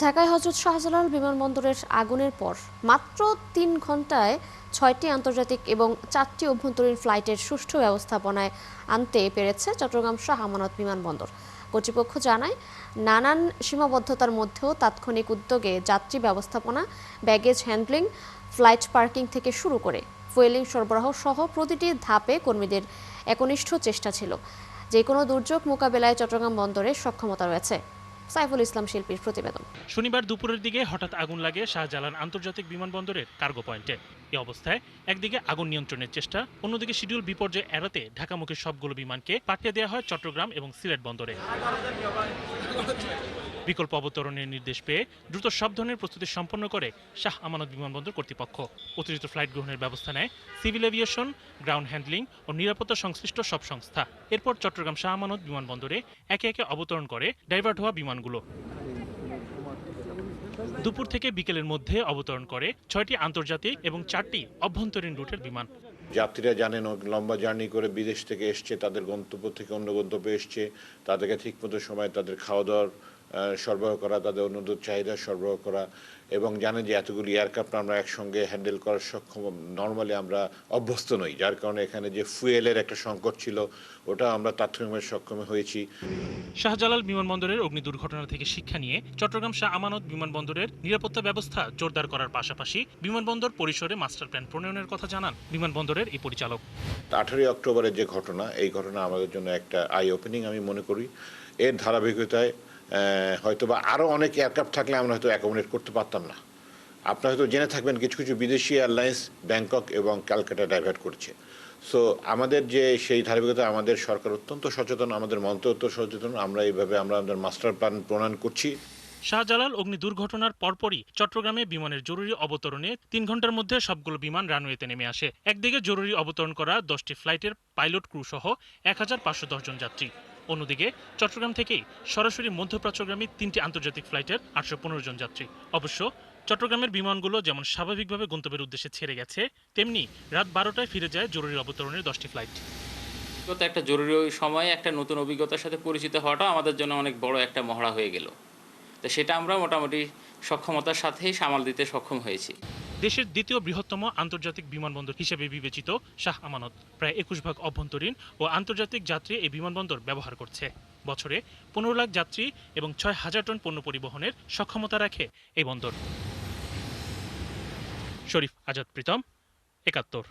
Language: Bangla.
ঢাকায় হযরত শাহজালাল বিমানবন্দরের আগুনের পর মাত্র ৩ ঘন্টায় ৬টি আন্তর্জাতিক এবং ৪টি অভ্যন্তরীণ ফ্লাইটের সুষ্ঠু ব্যবস্থাপনায় আনতে পেরেছে চট্টগ্রাম শাহ আমানত বিমানবন্দর কর্তৃপক্ষ জানায়, নানান সীমাবদ্ধতার মধ্যেও তাৎক্ষণিক উদ্যোগে যাত্রী ব্যবস্থাপনা, ব্যাগেজ হ্যান্ডলিং, ফ্লাইট পার্কিং থেকে শুরু করে ফুয়েলিং সরবরাহ সহ প্রতিটি ধাপে কর্মীদের একনিষ্ঠ চেষ্টা ছিল। যে কোনো দুর্যোগ মোকাবেলায় চট্টগ্রাম বন্দরের সক্ষমতা রয়েছে। সাইফুল ইসলাম শিল্পীর প্রতিবেদন। শনিবার দুপুরের দিকে হঠাৎ আগুন লাগে শাহজালাল আন্তর্জাতিক বিমানবন্দরের কার্গো পয়েন্টে। এই অবস্থায় একদিকে আগুন নিয়ন্ত্রণের চেষ্টা, অন্যদিকে শিডিউল বিপর্যয় এড়াতে ঢাকামুখী সবগুলো বিমানকে পাঠিয়ে দেওয়া হয় চট্টগ্রাম এবং সিলেট বন্দরে। বিকল্প অবতরণের নির্দেশ পেয়ে দ্রুত সব ধরনের প্রস্তুতি সম্পন্ন করে শাহ আমানত বিমানবন্দর কর্তৃপক্ষ। অতিরিক্ত ফ্লাইট গ্রহণের ব্যবস্থা নেয় সিভিল এভিয়েশন, গ্রাউন্ড হ্যান্ডলিং ও নিরাপত্তা সংশ্লিষ্ট সব সংস্থা। এরপর চট্টগ্রাম শাহ আমানত বিমানবন্দরে একে একে অবতরণ করে ডাইভার্ট হওয়া বিমানগুলো। দুপুর থেকে বিকেলের মধ্যে অবতরণ করে ৬টি আন্তর্জাতিক এবং 4টি অভ্যন্তরীণ রুটের বিমান। যাত্রীরা জানেন লম্বা জার্নি করে বিদেশ থেকে এসছে, তাদের গন্তব্য থেকে অন্য গন্তব্যে এসছে, তাদেরকে ঠিকমতো সময় তাদের খাওয়া দাওয়ার সরবরাহ করা, তাদের অন্যদের চাহিদা সরবরাহ করা, এবং জানেন যে এতগুলি এয়ারক্রাফট আমরা একসঙ্গে হ্যান্ডেল করার সক্ষম নর্মালি আমরা অভ্যস্ত নই, যার কারণে এখানে যে ফুয়েলের একটা সংকট ছিল ওটা আমরা তাৎক্ষণিকভাবে সক্ষম হয়েছি। শাহজালাল বিমানবন্দরের অগ্নি দুর্ঘটনা থেকে শিক্ষা নিয়ে চট্টগ্রাম শাহ আমানত বিমানবন্দরের নিরাপত্তা ব্যবস্থা জোরদার করার পাশাপাশি বিমানবন্দর পরিসরে মাস্টার প্ল্যান প্রণয়নের কথা জানান বিমানবন্দরের এই পরিচালক। 18 অক্টোবরের যে ঘটনা, এই ঘটনা আমাদের জন্য একটা আই ওপেনিং আমি মনে করি। এর ধারাবাহিকতায় হয়তোবা আরও অনেক এয়ারক্রাফট থাকলে আমরা হয়তো অ্যাকোমোডেট করতে পারতাম না। আপনারা হয়তো জেনে থাকবেন কিছু কিছু বিদেশি এয়ারলাইন্স ব্যাংকক এবং ক্যালকাটা ডাইভার্ট করছে। সো আমাদের যে সেই ধারাবাহিকতা, আমাদের সরকার অত্যন্ত সচেতন, আমাদের মন্ত্রক সচেতন, আমরা এইভাবে আমাদের মাস্টার প্ল্যান প্রণয়ন করছি। শাহজালাল অগ্নি দুর্ঘটনার পরপরই চট্টগ্রামে বিমানের জরুরি অবতরণে 3 ঘন্টার মধ্যে সবগুলো বিমান রানওয়েতে নেমে আসে। একদিকে জরুরি অবতরণ করা 10টি ফ্লাইটের পাইলট ক্রু সহ 1510 জন যাত্রী, অন্যদিকে চট্টগ্রাম থেকেই সরাসরি মধ্যপ্রাচ্যগামী 3টি আন্তর্জাতিক ফ্লাইটের 815 জন যাত্রী। অবশ্য চট্টগ্রামের বিমানগুলো যেমন স্বাভাবিকভাবে গন্তব্যের উদ্দেশ্যে ছেড়ে গেছে, তেমনি রাত 12টায় ফিরে যায় জরুরি অবতরণের 10টি ফ্লাইট। একটা জরুরি সময়ে একটা নতুন অভিজ্ঞতার সাথে পরিচিত হওয়াটা আমাদের জন্য অনেক বড় একটা মহড়া হয়ে গেল। তো সেটা আমরা মোটামুটি সক্ষমতার সাথেই সামাল দিতে সক্ষম হয়েছি। দেশের দ্বিতীয় বৃহত্তম আন্তর্জাতিক বিমানবন্দর হিসেবে বিবেচিত শাহ আমানত প্রায় 21 ভাগ অভ্যন্তরীণ ও আন্তর্জাতিক যাত্রী এই বিমানবন্দর ব্যবহার করছে। বছরে 15 লাখ যাত্রী এবং 6,000 টন পণ্য পরিবহনের সক্ষমতা রাখে এই বন্দর। শরীফ আজাদ প্রীতম, ৭১।